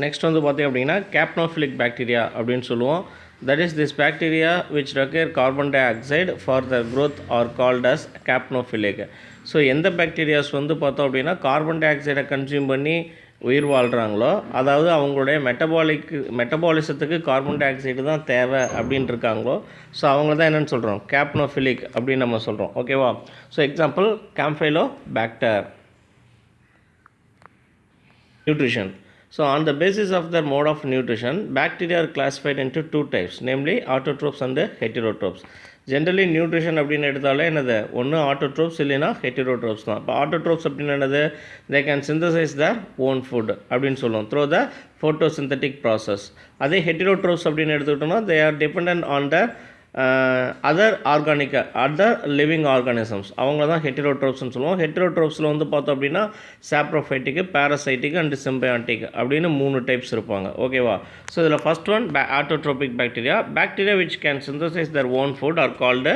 Next வந்து பார்த்தீங்க அப்படின்னா கேப்னோஃபிலிக் பாக்டீரியா அப்படின்னு சொல்லுவோம். That is this bacteria which require carbon dioxide for the growth are called as capnophilic. So எந்த bacterias வந்து பார்த்தோம் அப்படின்னா கார்பன் டை ஆக்சைடை கன்சியூம் பண்ணி உயிர் வாழ்கிறாங்களோ, அதாவது அவங்களுடைய மெட்டபாலிசத்துக்கு கார்பன் டை ஆக்சைடு தான் தேவை அப்படின்னு இருக்காங்களோ, ஸோ அவங்க தான் என்னென்னு சொல்கிறோம், கேப்னோஃபிலிக் அப்படின்னு நம்ம சொல்கிறோம். ஓகேவா? So example campylobacter. Nutrition. So on the basis of their mode of nutrition, bacteria are classified into two types, namely autotrophs and heterotrophs. Generally nutrition அப்படின்னு எடுத்தாலே என்னது, ஒன்று autotrophs இல்லைனா heterotrophs தான். இப்போ autotrophs அப்படின்னு என்னது, they can synthesize their own food அப்படின்னு சொல்லுவோம் through the photosynthetic process. அதே heterotrophs அப்படின்னு எடுத்துக்கிட்டோம்னா they are dependent on the other living organisms, அவங்க தான் ஹெட்டிரோட்ரோப்ஸ்னு சொல்லுவோம். ஹெட்டிரோட்ரோப்ஸில் வந்து பார்த்தோம் அப்படின்னா சாப்ரோஃபைட்டிக்கு, பேரசைட்டிக் அண்ட் சிம்பயாட்டிக் அப்படின்னு 3 டைப்ஸ் இருப்பாங்க. ஓகேவா? ஸோ இதில் first one autotrophic bacteria which can synthesize their own food are called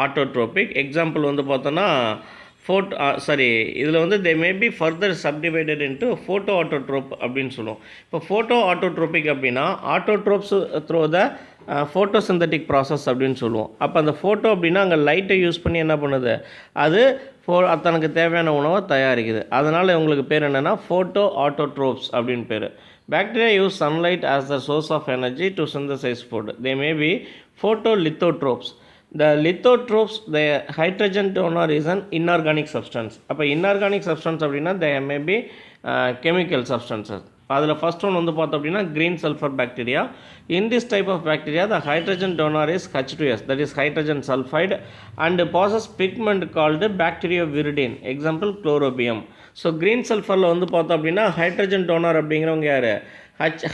autotrophic. Example வந்து பார்த்தோன்னா இதில் வந்து they may be further subdivided into photo autotroph அப்படின்னு சொல்லுவோம். இப்போ ஃபோட்டோ ஆட்டோட்ரோபிக் அப்படின்னா autotrophs through the photosynthetic process அப்படின்னு சொல்லுவோம். அப்போ அந்த ஃபோட்டோ அப்படின்னா அங்கே லைட்டை யூஸ் பண்ணி என்ன பண்ணுது, அது தனக்கு தேவையான உணவை தயாரிக்குது. அதனால் உங்களுக்கு பேர் என்னென்னா ஃபோட்டோ ஆட்டோட்ரோப்ஸ் அப்படின்னு பேர். Bacteria use sunlight as the source of energy to synthesize food. They may be photolithotrophs. The lithotrophs, the hydrogen donor is an inorganic substance. அப்போ inorganic substance அப்படின்னா they may be chemical substances. அதில் first one வந்து பார்த்தோம் அப்படின்னா green sulfur bacteria. In this type of bacteria, the hydrogen donor is H2S, that is hydrogen sulfide, and possess pigment called bacterioviridin. Example chlorobium. So green sulfurல வந்து பார்த்தோம் அப்படின்னா hydrogen toner அப்படிங்கிறவங்க யார்,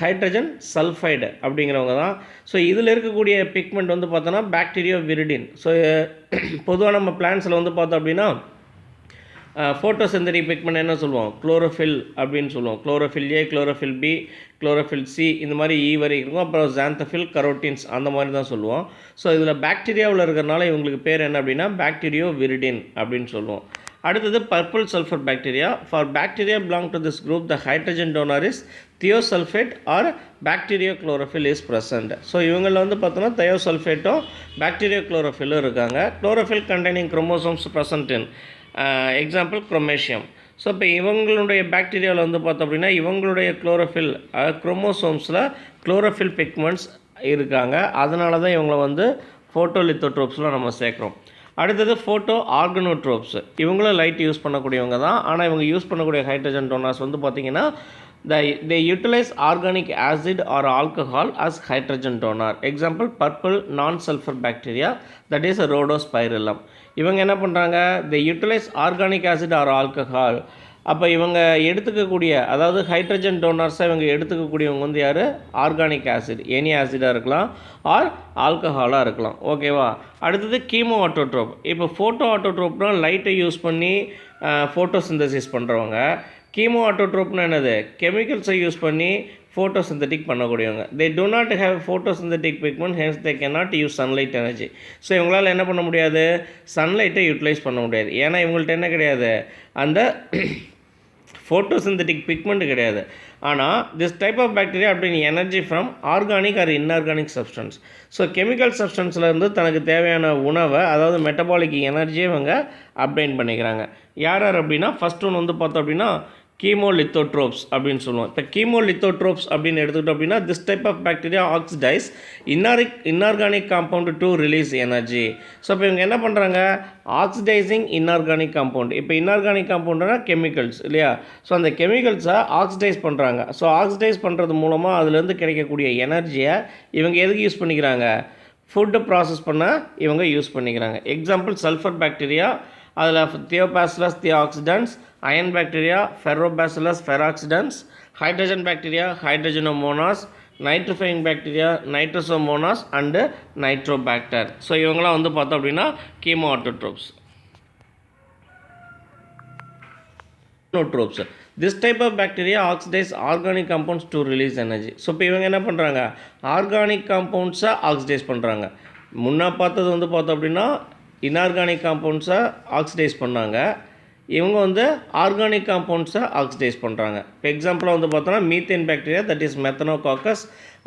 hydrogen sulphide அப்படிங்கிறவங்க தான். ஸோ இதில் இருக்கக்கூடிய pigment வந்து பார்த்தோன்னா பாக்டீரியோவிரிடின். ஸோ பொதுவாக நம்ம பிளான்ஸில் வந்து பார்த்தோம் அப்படின்னா ஃபோட்டோசிந்தட்டிக் பிக்மெண்ட் என்ன சொல்லுவோம், குளோரோஃபில் அப்படின்னு சொல்லுவோம். Chlorophyll A, chlorophyll B, chlorophyll C, இந்த மாதிரி வரைக்கும் இருக்கும். அப்புறம் ஜாந்தஃபில், கரோட்டின்ஸ் அந்த மாதிரி தான் சொல்லுவோம். ஸோ இதில் பாக்டீரியாவில் இருக்கிறனால இவங்களுக்கு பேர் என்ன அப்படின்னா பாக்டீரியோவிரிடின் அப்படின்னு சொல்லுவோம். அடுத்தது purple sulphur bacteria. For bacteria belong to this group the hydrogen donor is thiosulphate or bacteriochlorophyll is present. So இவங்களில் வந்து பார்த்தோன்னா தியோசல்ஃபேட்டும் பாக்டீரியோ குளோரோஃபிலும் இருக்காங்க. Chlorophyll containing chromosomes present in example chromatium. So இப்போ இவங்களுடைய பாக்டீரியாவில் வந்து பார்த்தோம் அப்படின்னா இவங்களுடைய குளோரோஃபில் குரோமோசோம்ஸில் குளோரோஃபில் பிக்மெண்ட்ஸ் இருக்காங்க. அதனால தான் இவங்களை வந்து ஃபோட்டோலித்தோட்ரோப்ஸில் நம்ம சேர்க்குறோம். அடுத்தது ஃபோட்டோ ஆர்கனோட்ரோப்ஸ். இவங்களும் லைட் யூஸ் பண்ணக்கூடியவங்க தான். ஆனால் இவங்க யூஸ் பண்ணக்கூடிய ஹைட்ரஜன் டோனர்ஸ் வந்து பார்த்திங்கன்னா they utilize organic acid or alcohol as hydrogen donor. Example purple non-sulfur bacteria, that is rhodospirillum. இவங்க என்ன பண்ணுறாங்க, they utilize organic acid or alcohol. அப்போ இவங்க எடுத்துக்கக்கூடிய, அதாவது ஹைட்ரஜன் டோனர்ஸாக இவங்க எடுத்துக்கக்கூடியவங்க வந்து யார், ஆர்கானிக் ஆசிட், எனி ஆசிடாக இருக்கலாம் ஆர் ஆல்கஹாலாக இருக்கலாம். ஓகேவா? அடுத்தது கீமோ ஆட்டோட்ரோப். இப்போ ஃபோட்டோ ஆட்டோட்ரோப்னால் லைட்டை யூஸ் பண்ணி ஃபோட்டோசிந்தசிஸ் பண்ணுறவங்க. கீமோ ஆட்டோட்ரோப்னா என்னது, கெமிக்கல்ஸை யூஸ் பண்ணி ஃபோட்டோசிந்தட்டிக் பண்ணக்கூடியவங்க. They do not have photosynthetic pigment, hence they cannot use sunlight energy. So இவங்களால் என்ன பண்ண முடியாது, சன்லைட்டை யூட்டிலைஸ் பண்ண முடியாது. ஏன்னா இவங்கள்ட்ட என்ன கிடையாது, அந்த ஃபோட்டோசிந்தட்டிக் பிக்மெண்ட் கிடையாது. ஆனால் திஸ் டைப் ஆஃப் பாக்டீரியா அப்படின்னு energy from organic or inorganic substance. So chemical சப்ஸ்டன்ஸில் இருந்து தனக்கு தேவையான உணவை, அதாவது மெட்டபாலிக் எனர்ஜியை இவங்க அப்டைன் பண்ணிக்கிறாங்க. யார் அப்படின்னா ஃபஸ்ட் ஒன் வந்து பார்த்தோம் அப்படின்னா கீமோலித்தோட்ரோப்ஸ் அப்படின்னு சொல்லுவோம். இப்போ கீமோலித்தோட்ரோப்ஸ் அப்படின்னு எடுத்துக்கிட்டோம் அப்படின்னா this type of bacteria oxidize inorganic compound to release energy. So இப்போ இவங்க என்ன பண்ணுறாங்க, ஆக்சிடைசிங் இன்ஆர்கானிக் காம்பவுண்ட். இப்போ இன்ஆர்கானிக் காம்பவுண்ட்னா கெமிக்கல்ஸ் இல்லையா, ஸோ அந்த கெமிக்கல்ஸை ஆக்சிடைஸ் பண்ணுறாங்க. ஸோ ஆக்சிடைஸ் பண்ணுறது மூலமாக அதுலேருந்து கிடைக்கக்கூடிய எனர்ஜியை இவங்க எதுக்கு யூஸ் பண்ணிக்கிறாங்க, ஃபுட்டு ப்ராசஸ் பண்ண இவங்க யூஸ் பண்ணிக்கிறாங்க. எக்ஸாம்பிள் சல்ஃபர் பாக்டீரியா, அதில் thiobacillus thiooxidans, iron bacteria ferrobacillus ferrooxidans, hydrogen bacteria hydrogenomonas, nitrifying bacteria nitrosomonas and nitrobacter. So இவங்களாம் வந்து பார்த்தோம் அப்படின்னா chemo autotrophs. Organotrophs. This type of bacteria oxidise organic compounds to release energy. So இப்போ இவங்க என்ன பண்ணுறாங்க, organic காம்பவுண்ட்ஸை oxidise பண்ணுறாங்க. முன்னே பார்த்தது வந்து பார்த்தோம் அப்படின்னா இன்ஆர்கானிக் காம்பவுண்ட்ஸை ஆக்சிடைஸ் பண்ணாங்க. இவங்க வந்து ஆர்கானிக் காம்பவுண்ட்ஸை ஆக்சிடைஸ் பண்ணுறாங்க. இப்போ எக்ஸாம்பிளாக வந்து பார்த்தோன்னா methane bacteria, that is methanococcus,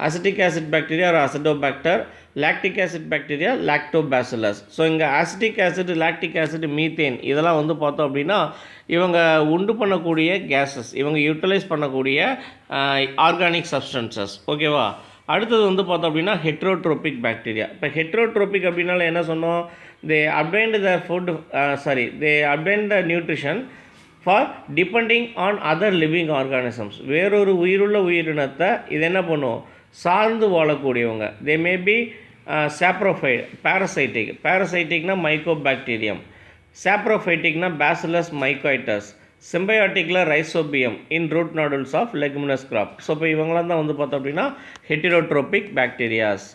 acetic acid bacteria or acetobacter, lactic acid bacteria lactobacillus. So இங்கே acetic acid, lactic acid, methane இதெல்லாம் வந்து பார்த்தோம் அப்படின்னா இவங்க உண்டு பண்ணக்கூடிய கேஸஸ், இவங்க யூட்டிலைஸ் பண்ணக்கூடிய ஆர்கானிக் சப்ஸ்டன்சஸ். ஓகேவா? அடுத்தது வந்து பார்த்தோம் அப்படின்னா ஹெட்ரோட்ரோபிக் பாக்டீரியா. இப்போ ஹெட்ரோட்ரோபிக் அப்படின்னால என்ன சொன்னோம்? தே அபைண்ட் the food they அபைண்ட் the nutrition for depending on other living organisms. வேறொரு உயிருள்ள உயிரினத்தை இது என்ன பண்ணும்? சார்ந்து வாழக்கூடியவங்க. தே may B saprophyte, பேரசைட்டிக்னா Mycobacterium, சாப்ரோஃபைட்டிக்னா bacillus மைக்கோய்டஸ், சிம்பயோட்டிக்கில் rhizobium in root nodules of leguminous graph. So இப்போ இவங்களாம் தான் வந்து பார்த்தோம் அப்படின்னா ஹெட்டிரோட்ரோபிக் பாக்டீரியாஸ்.